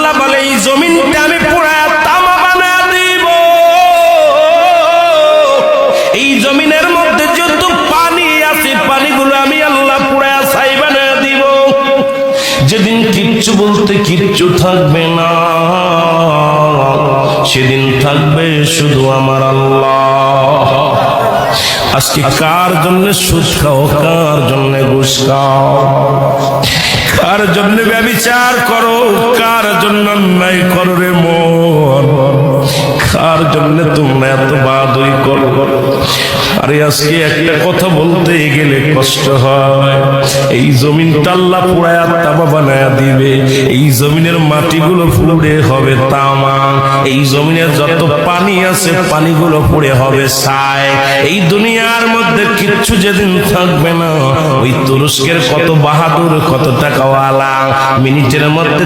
আল্লাহ বলে এই জমিনটা আমি পুরা তামা বানায় দিব। এই জমিনের মধ্যে যত পানি আছে পানিগুলো আমি আল্লাহ পুরা ছাই বানায় দিব। যেদিন কিচ্ছু বলতে কিচ্ছু থাকবে না, সেদিন থাকবে শুধু আমার আল্লাহ। আজকে কার জন্য সুদ খাও, কার জন্য ঘুষ খাও, কার জন্য ব্যভিচার করো, কার জন্য অন্যায় করো রে মন, কার জন্য তোমরা এত বাদই করো। আরে আজকে একটা কথা বলতে গেলে কষ্ট হয়। এই জমিনটা আল্লাহ পুরায়া তামা বানায়া দিবে। এই জমিনের মাটিগুলো পুড়ে হবে তামা। এই জমিনের যত পানি আছে পানিগুলো পুড়ে হবে ছাই। এই দুনিয়ার মধ্যে কিচ্ছু যেদিন থাকবে না, ওই তুরস্কের কত বাহাদুর, কত টাকাওয়ালা মিনিটের মধ্যে